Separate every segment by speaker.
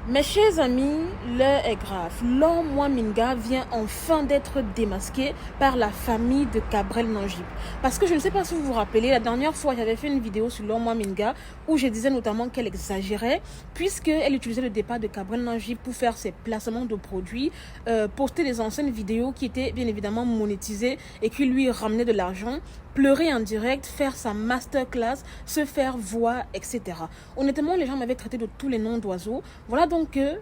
Speaker 1: Mes chers amis, l'heure est grave. Lor Minga vient enfin d'être démasqué par la famille de Cabrel Nangib. Parce que je ne sais pas si vous vous rappelez, la dernière fois j'avais fait une vidéo sur Lor Minga où je disais notamment qu'elle exagérait puisqu'elle utilisait le départ de Cabrel Nangib pour faire ses placements de produits, poster des anciennes vidéos qui étaient bien évidemment monétisées et qui lui ramenaient de l'argent, pleurer en direct, faire sa masterclass, se faire voir, etc. Honnêtement, les gens m'avaient traité de tous les noms d'oiseaux. Voilà donc que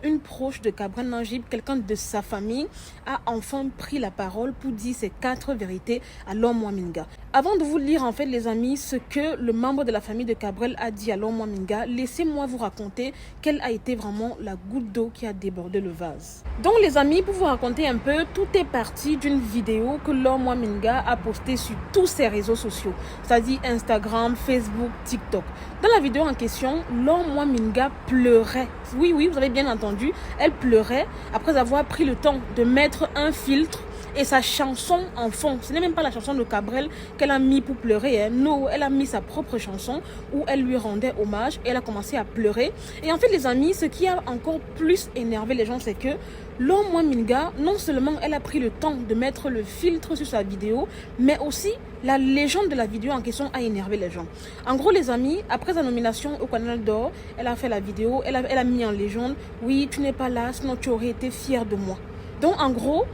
Speaker 1: une proche de Cabrel Nangib, quelqu'un de sa famille, a enfin pris la parole pour dire ses 4 vérités à Lor Minga. Avant de vous lire en fait les amis ce que le membre de la famille de Cabrel a dit à Lor Minga, laissez-moi vous raconter quelle a été vraiment la goutte d'eau qui a débordé le vase. Donc les amis, pour vous raconter un peu, tout est parti d'une vidéo que Lor Minga a postée sur tous ses réseaux sociaux, c'est-à-dire Instagram, Facebook, TikTok. Dans la vidéo en question, Lor Minga pleurait. Oui, vous avez bien entendu, elle pleurait après avoir pris le temps de mettre un filtre et sa chanson en fond. Ce n'est même pas la chanson de Cabrel qu'elle a mis pour pleurer. Non, elle a mis sa propre chanson où elle lui rendait hommage et elle a commencé à pleurer. Et en fait, les amis, ce qui a encore plus énervé les gens, c'est que Lor Minga, non seulement elle a pris le temps de mettre le filtre sur sa vidéo, mais aussi la légende de la vidéo en question a énervé les gens. En gros, les amis, après sa nomination au Canal d'Or, elle a fait la vidéo, elle a mis en légende, oui, tu n'es pas là, sinon tu aurais été fier de moi. Donc, en gros,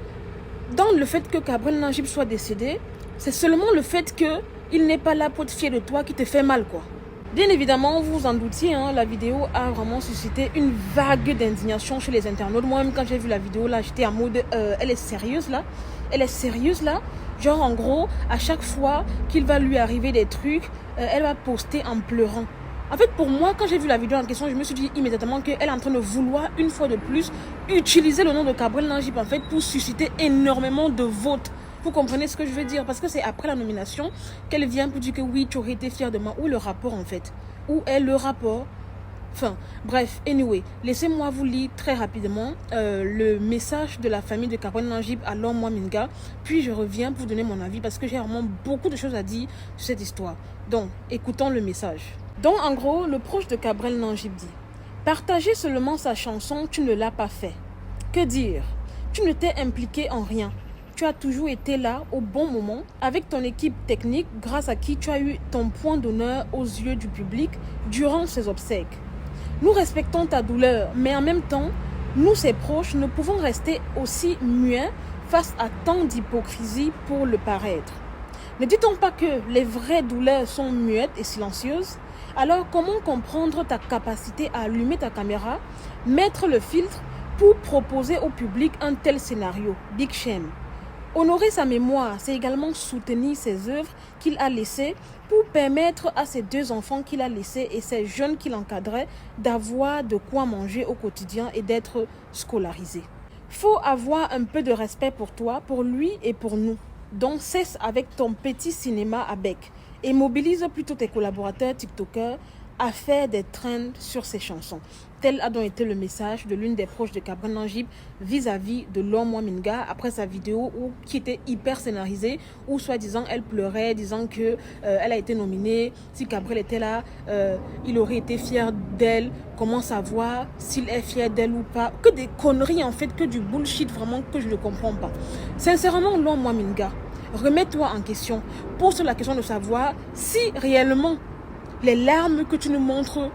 Speaker 1: dans le fait que Cabrel Nangib soit décédé, c'est seulement le fait qu'il n'est pas là pour être fier de toi qui te fait mal, quoi. Bien évidemment, vous vous en doutiez, la vidéo a vraiment suscité une vague d'indignation chez les internautes. Moi-même, quand j'ai vu la vidéo, là, j'étais en mode, elle est sérieuse, là? Elle est sérieuse, là? Genre, en gros, à chaque fois qu'il va lui arriver des trucs, elle va poster en pleurant. En fait, pour moi, quand j'ai vu la vidéo en question, je me suis dit immédiatement qu'elle est en train de vouloir, une fois de plus, utiliser le nom de Cabrel Nangib, en fait, pour susciter énormément de votes. Vous comprenez ce que je veux dire? Parce que c'est après la nomination qu'elle vient pour dire que oui, tu aurais été fière de moi. Où est le rapport, en fait? Où est le rapport? Enfin, bref, anyway, laissez-moi vous lire très rapidement le message de la famille de Cabrel Nangib à Lor Minga. Puis je reviens pour donner mon avis parce que j'ai vraiment beaucoup de choses à dire sur cette histoire. Donc, écoutons le message. Donc, en gros, le proche de Cabrel Nangib dit « Partager seulement sa chanson, tu ne l'as pas fait. Que dire? Tu ne t'es impliqué en rien. Tu as toujours été là au bon moment avec ton équipe technique grâce à qui tu as eu ton point d'honneur aux yeux du public durant ces obsèques. Nous respectons ta douleur, mais en même temps, nous, ses proches, ne pouvons rester aussi muets face à tant d'hypocrisie pour le paraître. Ne dit-on pas que les vraies douleurs sont muettes et silencieuses? Alors, comment comprendre ta capacité à allumer ta caméra, mettre le filtre pour proposer au public un tel scénario? Big shame. Honorer sa mémoire, c'est également soutenir ses œuvres qu'il a laissées pour permettre à ses 2 enfants qu'il a laissés et ces jeunes qu'il encadrait d'avoir de quoi manger au quotidien et d'être scolarisés. Faut avoir un peu de respect pour toi, pour lui et pour nous. Donc cesse avec ton petit cinéma à bec et mobilise plutôt tes collaborateurs TikTokers à faire des trends sur ses chansons. Tel a donc été le message de l'une des proches de Cabrel Nangib vis-à-vis de Lor Minga après sa vidéo qui était hyper scénarisée où soi-disant elle pleurait disant que elle a été nominée, si Cabrel était là, il aurait été fier d'elle, comment savoir s'il est fier d'elle ou pas, que des conneries en fait, que du bullshit vraiment que je ne comprends pas. Sincèrement Lor Minga, remets-toi en question, pose la question de savoir si réellement les larmes que tu nous montres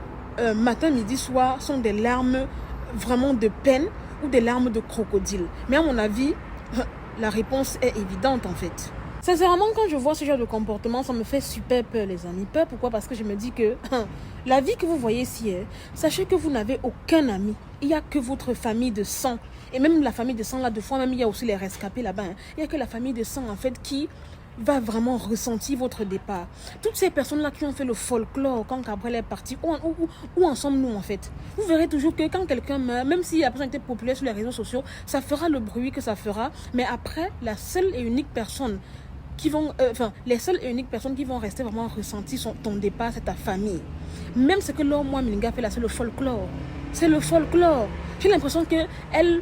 Speaker 1: matin, midi, soir sont des larmes vraiment de peine ou des larmes de crocodile. Mais à mon avis, la réponse est évidente en fait. Sincèrement, quand je vois ce genre de comportement, ça me fait super peur les amis. Peur pourquoi? Parce que je me dis que la vie que vous voyez ici, sachez que vous n'avez aucun ami. Il n'y a que votre famille de sang. Et même la famille de sang, là, de fois même, il y a aussi les rescapés là-bas. Il n'y a que la famille de sang en fait qui va vraiment ressentir votre départ. Toutes ces personnes-là qui ont fait le folklore quand Cabrel est parti, où en sommes-nous en fait? Vous verrez toujours que quand quelqu'un meurt, même si la personne était populaire sur les réseaux sociaux, ça fera le bruit que ça fera, mais après, la seule et unique personne les seules et uniques personnes qui vont rester vraiment ressentir ton départ, c'est ta famille. Même ce que Lor Minga fait là, c'est le folklore. C'est le folklore. J'ai l'impression qu'elle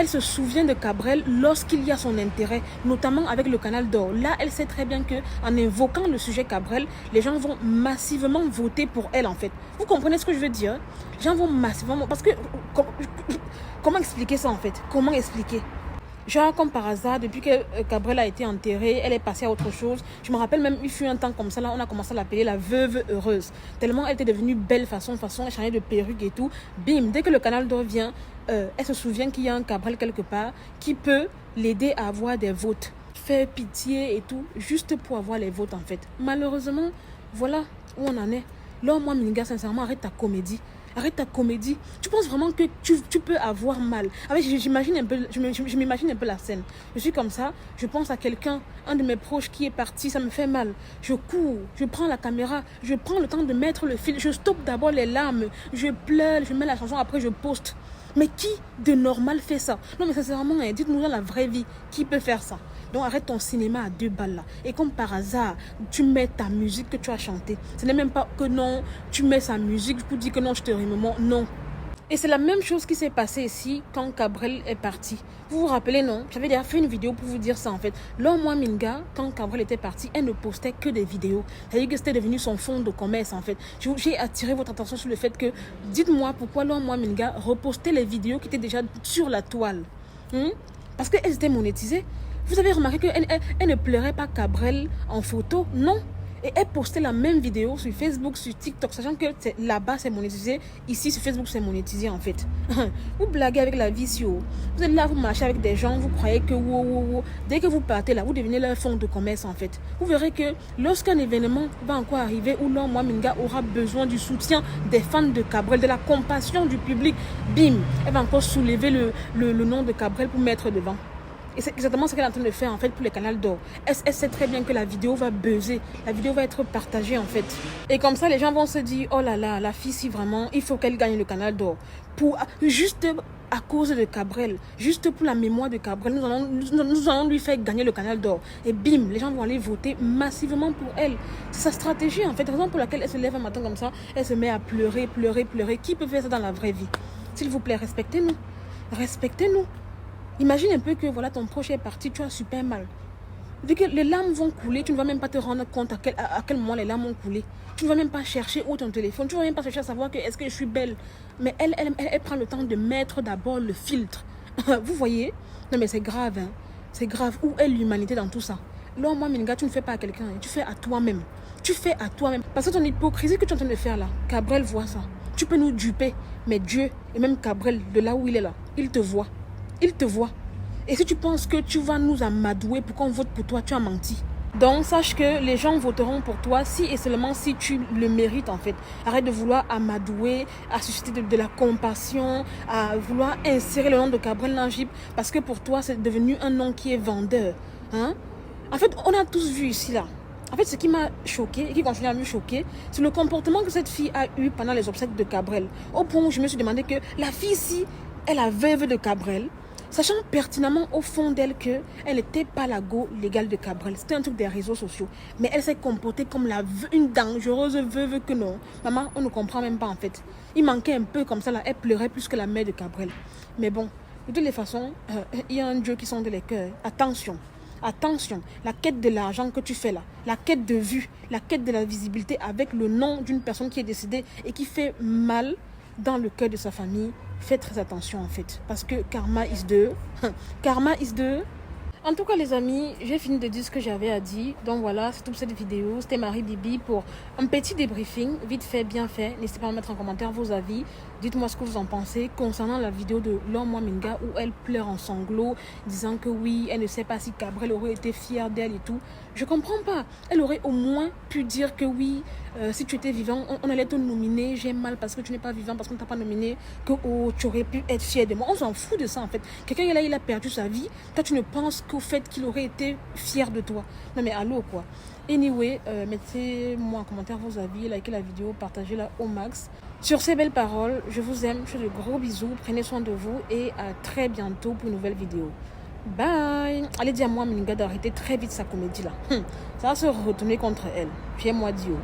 Speaker 1: se souvient de Cabrel lorsqu'il y a son intérêt, notamment avec le Canal d'Or. Là, elle sait très bien qu'en invoquant le sujet Cabrel, les gens vont massivement voter pour elle, en fait. Vous comprenez ce que je veux dire? Les gens vont massivement... Parce que... Comment expliquer ça, en fait? Comment expliquer? Genre, comme par hasard, depuis que Cabrel a été enterrée, elle est passée à autre chose. Je me rappelle même, il fut un temps comme ça, là, on a commencé à l'appeler la veuve heureuse. Tellement elle était devenue belle façon, elle changeait de perruque et tout. Bim, dès que le Canal d'Or vient, elle se souvient qu'il y a un Cabrel quelque part qui peut l'aider à avoir des votes. Faire pitié et tout, juste pour avoir les votes, en fait. Malheureusement, voilà où on en est. Là, moi, Minga, sincèrement, arrête ta comédie. Arrête ta comédie. Tu penses vraiment que tu peux avoir mal? J'imagine un peu, je m'imagine un peu la scène. Je suis comme ça, je pense à quelqu'un, un de mes proches qui est parti, ça me fait mal. Je cours, je prends la caméra, je prends le temps de mettre le fil, je stoppe d'abord les larmes, je pleure, je mets la chanson, après je poste. Mais qui de normal fait ça? Non mais sincèrement, dites-nous dans la vraie vie, qui peut faire ça? Donc arrête ton cinéma à 2 balles là. Et comme par hasard, tu mets ta musique que tu as chantée. Ce n'est même pas que non, tu mets sa musique pour dire que non, je te rime. Non. Et c'est la même chose qui s'est passée ici quand Cabrel est parti. Vous vous rappelez, non? J'avais déjà fait une vidéo pour vous dire ça en fait. Là, moi, Minga, quand Cabrel était parti, elle ne postait que des vidéos. C'est-à-dire que c'était devenu son fonds de commerce en fait. J'ai attiré votre attention sur le fait que, dites-moi pourquoi là, moi, Minga, repostait les vidéos qui étaient déjà sur la toile. Parce qu'elles étaient monétisées. Vous avez remarqué qu'elle ne pleurait pas Cabrel en photo? Non. Et elle postait la même vidéo sur Facebook, sur TikTok, sachant que là-bas c'est monétisé, ici sur Facebook c'est monétisé en fait. Vous blaguez avec la vie, si vous êtes là, vous marchez avec des gens, vous croyez que dès que vous partez là, vous devenez leur fonds de commerce en fait. Vous verrez que lorsqu'un événement va encore arriver où l'homme, moi, Minga, aura besoin du soutien des fans de Cabrel, de la compassion du public, bim, elle va encore soulever le nom de Cabrel pour mettre devant. Et c'est exactement ce qu'elle est en train de faire en fait pour les canaux d'or. Elle sait très bien que la vidéo va buzzer, la vidéo va être partagée en fait. Et comme ça, les gens vont se dire, oh là là, la fille, si vraiment, il faut qu'elle gagne le canal d'or. Juste à cause de Cabrel, juste pour la mémoire de Cabrel, nous allons lui faire gagner le canal d'or. Et bim, les gens vont aller voter massivement pour elle. C'est sa stratégie en fait, la raison pour laquelle elle se lève un matin comme ça, elle se met à pleurer. Qui peut faire ça dans la vraie vie? S'il vous plaît, respectez-nous. Respectez-nous. Imagine un peu que voilà, ton proche est parti, tu as super mal. Vu que les larmes vont couler, tu ne vas même pas te rendre compte à quel moment les larmes vont couler. Tu ne vas même pas chercher où ton téléphone, tu ne vas même pas chercher à savoir que est-ce que je suis belle. Mais elle prend le temps de mettre d'abord le filtre. Vous voyez? Non mais c'est grave, hein. C'est grave. Où est l'humanité dans tout ça? Là, moi, Minga, tu ne fais pas à quelqu'un, tu fais à toi-même. Tu fais à toi-même. Parce que ton hypocrisie que tu es en train de faire là, Cabrel voit ça. Tu peux nous duper, mais Dieu, et même Cabrel, de là où il est là, il te voit. Il te voit. Et si tu penses que tu vas nous amadouer pour qu'on vote pour toi, tu as menti. Donc, sache que les gens voteront pour toi si et seulement si tu le mérites en fait. Arrête de vouloir amadouer, à susciter de la compassion, à vouloir insérer le nom de Cabrel Nangibe parce que pour toi, c'est devenu un nom qui est vendeur. Hein? En fait, on a tous vu ici là. En fait, ce qui m'a choqué et qui continue à me choquer, c'est le comportement que cette fille a eu pendant les obsèques de Cabrel. Au point où je me suis demandé que la fille ici est la veuve de Cabrel. Sachant pertinemment au fond d'elle qu'elle n'était pas la go légale de Cabrel. C'était un truc des réseaux sociaux. Mais elle s'est comportée comme une dangereuse veuve que non. Maman, on ne comprend même pas en fait. Il manquait un peu comme ça là. Elle pleurait plus que la mère de Cabrel. Mais bon, de toutes les façons, il y a un Dieu qui sonde les cœurs. Attention. Attention, la quête de l'argent que tu fais là, la quête de vue, la quête de la visibilité avec le nom d'une personne qui est décédée et qui fait mal dans le cœur de sa famille, faites très attention en fait. Parce que karma is de... karma is de... En tout cas les amis, j'ai fini de dire ce que j'avais à dire. Donc voilà, c'est toute cette vidéo. C'était Marie Bibi pour un petit débriefing. Vite fait, bien fait. N'hésitez pas à mettre en commentaire vos avis. Dites-moi ce que vous en pensez concernant la vidéo de Lon Minga où elle pleure en sanglots, disant que oui, elle ne sait pas si Cabrel aurait été fier d'elle et tout. Je comprends pas. Elle aurait au moins pu dire que oui, si tu étais vivant, on allait te nominer. J'ai mal parce que tu n'es pas vivant, parce qu'on ne t'a pas nominé, que oh, tu aurais pu être fier de moi. On s'en fout de ça en fait. Quelqu'un là, il a perdu sa vie. Toi, tu ne penses qu'au fait qu'il aurait été fier de toi. Non mais allô quoi. Anyway, mettez-moi en commentaire vos avis, likez la vidéo, partagez-la au max. Sur ces belles paroles, je vous aime, je fais de gros bisous, prenez soin de vous et à très bientôt pour une nouvelle vidéo. Bye. Allez dire à moi, Minga, d'arrêter très vite sa comédie là. Ça va se retourner contre elle. Puis moi, Dio.